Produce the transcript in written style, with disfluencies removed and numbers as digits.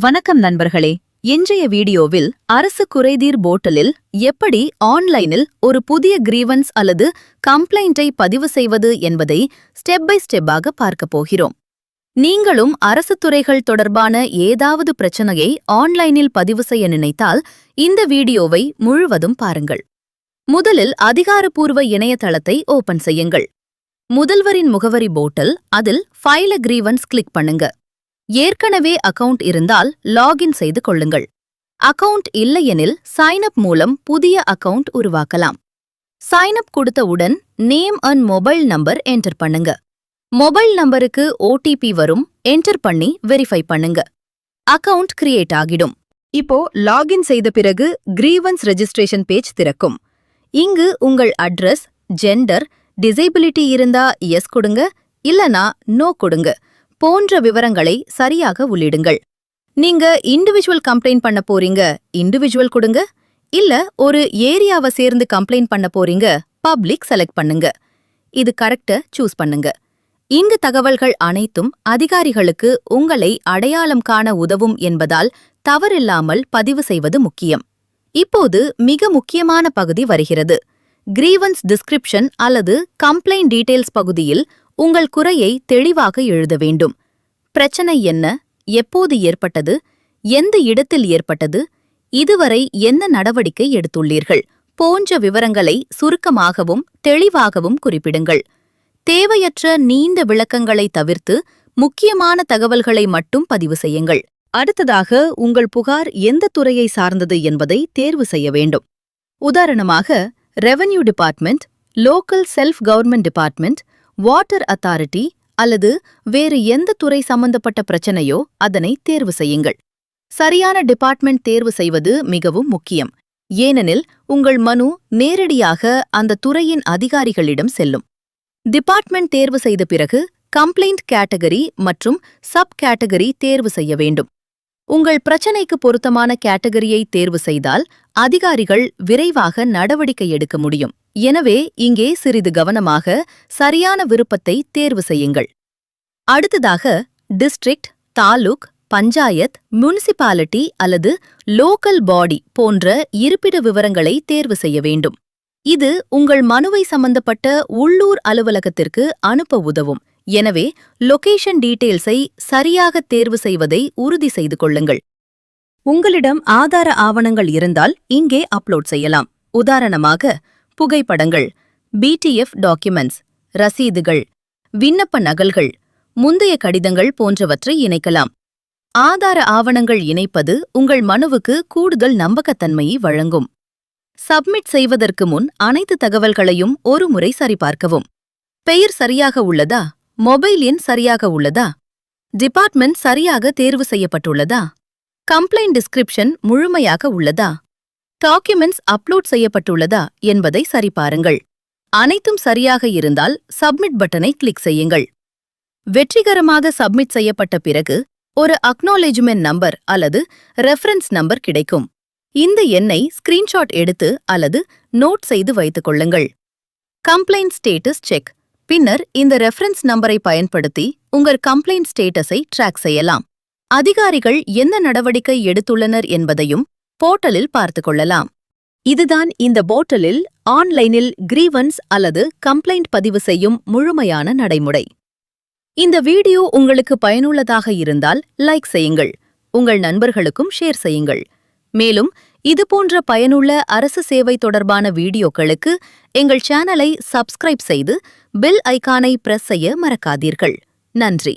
வணக்கம் நண்பர்களே. இன்றைய வீடியோவில் அரசு குறைதீர் போர்ட்டலில் எப்படி ஆன்லைனில் ஒரு புதிய கிரீவன்ஸ் அல்லது கம்ப்ளைண்டை பதிவு செய்வது என்பதை ஸ்டெப் பை ஸ்டெப்பாக பார்க்க போகிறோம். நீங்களும் அரசு துறைகள் தொடர்பான ஏதாவது பிரச்சனையை ஆன்லைனில் பதிவு செய்ய நினைத்தால் இந்த வீடியோவை முழுவதும் பாருங்கள். முதலில் அதிகாரப்பூர்வ இணையதளத்தை ஓபன் செய்யுங்கள். முதல்வரின் முகவரி போர்ட்டல், அதில் ஃபைல் a கிரீவன்ஸ் கிளிக் பண்ணுங்க. ஏற்கனவே அக்கவுண்ட் இருந்தால் லாகின் செய்து கொள்ளுங்கள். அக்கவுண்ட் இல்லையெனில் சைன் அப் மூலம் புதிய அக்கவுண்ட் உருவாக்கலாம். சைன் அப் கொடுத்தவுடன் name and mobile number enter பண்ணுங்க. மொபைல் நம்பருக்கு OTP வரும், என்டர் பண்ணி வெரிஃபை பண்ணுங்க. அக்கவுண்ட் கிரியேட் ஆகிடும். இப்போ லாகின் செய்த பிறகு கிரீவன்ஸ் ரெஜிஸ்ட்ரேஷன் பேஜ் திறக்கும். இங்கு உங்கள் அட்ரஸ், ஜெண்டர், டிசேபிலிட்டி இருந்தா எஸ் கொடுங்க, இல்லனா நோ கொடுங்க போன்ற விவரங்களை சரியாக உள்ளிடுங்கள். நீங்க இண்டிவிஜுவல் கம்ப்ளைண்ட் பண்ண போறீங்க, இண்டிவிஜுவல் கொடுங்க. இல்ல ஒரு ஏரியாவை சேர்ந்து கம்ப்ளைண்ட் பண்ண போறீங்க, பப்ளிக் செலக்ட் பண்ணுங்க. இது கரெக்ட சூஸ் பண்ணுங்க. இங்கு தகவல்கள் அனைத்தும் அதிகாரிகளுக்கு உங்களை அடையாளம் காண உதவும் என்பதால் தவறில்லாமல் பதிவு செய்வது முக்கியம். இப்போது மிக முக்கியமான பகுதி வருகிறது. கிரீவன்ஸ் டிஸ்கிரிப்ஷன் அல்லது கம்ப்ளைண்ட் டீடைல்ஸ் பகுதியில் உங்கள் குறையை தெளிவாக எழுத வேண்டும். பிரச்சனை என்ன, எப்போது ஏற்பட்டது, எந்த இடத்தில் ஏற்பட்டது, இதுவரை என்ன நடவடிக்கை எடுத்துள்ளீர்கள் போன்ற விவரங்களை சுருக்கமாகவும் தெளிவாகவும் குறிப்பிடுங்கள். தேவையற்ற நீண்ட விளக்கங்களை தவிர்த்து முக்கியமான தகவல்களை மட்டும் பதிவு செய்யுங்கள். அடுத்ததாக உங்கள் புகார் எந்த துறையை சார்ந்தது என்பதை தேர்வு செய்ய வேண்டும். உதாரணமாக revenue department, local self government department, water authority அல்லது வேறு எந்த துறை சம்பந்தப்பட்ட பிரச்சனையோ அதனை தேர்வு செய்யுங்கள். சரியான டிபார்ட்மெண்ட் தேர்வு செய்வது மிகவும் முக்கியம். ஏனெனில் உங்கள் மனு நேரடியாக அந்த துறையின் அதிகாரிகளிடம் செல்லும். டிபார்ட்மெண்ட் தேர்வு செய்த பிறகு கம்ப்ளைண்ட் கேட்டகரி மற்றும் சப் கேட்டகரி தேர்வு செய்ய வேண்டும். உங்கள் பிரச்சனைக்கு பொருத்தமான கேட்டகரியை தேர்வு செய்தால் அதிகாரிகள் விரைவாக நடவடிக்கை எடுக்க முடியும். எனவே இங்கே சிறிது கவனமாக சரியான விருப்பத்தை தேர்வு செய்யுங்கள். அடுத்ததாக டிஸ்ட்ரிக்ட், தாலுக், பஞ்சாயத், முனிசிபாலிட்டி அல்லது லோக்கல் பாடி போன்ற இருப்பிட விவரங்களை தேர்வு செய்ய வேண்டும். இது உங்கள் மனுவை சம்பந்தப்பட்ட உள்ளூர் அலுவலகத்திற்கு அனுப்ப உதவும். எனவே லொகேஷன் டீடைல்ஸை சரியாக தேர்வு செய்வதை உறுதி செய்து கொள்ளுங்கள். உங்களிடம் ஆதார ஆவணங்கள் இருந்தால் இங்கே அப்லோட் செய்யலாம். உதாரணமாக புகைப்படங்கள், BTF டாக்குமெண்ட்ஸ், ரசீதுகள், விண்ணப்ப நகல்கள், முந்தைய கடிதங்கள் போன்றவற்றை இணைக்கலாம். ஆதார ஆவணங்கள் இணைப்பது உங்கள் மனுவுக்கு கூடுதல் நம்பகத்தன்மையை வழங்கும். சப்மிட் செய்வதற்கு முன் அனைத்து தகவல்களையும் ஒருமுறை சரிபார்க்கவும். பெயர் சரியாக உள்ளதா? மொபைல் எண் சரியாக உள்ளதா? டிபார்ட்மெண்ட் சரியாக தேர்வு செய்யப்பட்டுள்ளதா? கம்ப்ளைண்ட் டிஸ்கிரிப்ஷன் முழுமையாக உள்ளதா? டாக்குமெண்ட்ஸ் அப்லோட் செய்யப்பட்டுள்ளதா என்பதை சரிபாருங்கள். அனைத்தும் சரியாக இருந்தால் சப்மிட் பட்டனை கிளிக் செய்யுங்கள். வெற்றிகரமாக சப்மிட் செய்யப்பட்ட பிறகு ஒரு அக்னாலேஜ்மெண்ட் நம்பர் அல்லது ரெஃபரன்ஸ் நம்பர் கிடைக்கும். இந்த எண்ணை ஸ்கிரீன்ஷாட் எடுத்து அல்லது நோட் செய்து வைத்துக் கொள்ளுங்கள். Complaint status check. பின்னர் இந்த ரெஃபரன்ஸ் நம்பரை பயன்படுத்தி உங்கள் கம்ப்ளைண்ட் ஸ்டேட்டஸை ட்ராக் செய்யலாம். அதிகாரிகள் என்ன நடவடிக்கை எடுத்துள்ளனர் என்பதையும் போர்ட்டலில் பார்த்துக் கொள்ளலாம். இதுதான் இந்த போர்ட்டலில் ஆன்லைனில் கிரீவன்ஸ் அல்லது கம்ப்ளைண்ட் பதிவு செய்யும் முழுமையான நடைமுறை. இந்த வீடியோ உங்களுக்கு பயனுள்ளதாக இருந்தால் லைக் செய்யுங்கள். உங்கள் நண்பர்களுக்கும் ஷேர் செய்யுங்கள். மேலும் இதுபோன்ற பயனுள்ள அரசு சேவை தொடர்பான வீடியோக்களுக்கு எங்கள் சேனலை சப்ஸ்கிரைப் செய்து பெல் ஐகானை பிரஸ் செய்ய மறக்காதீர்கள். நன்றி.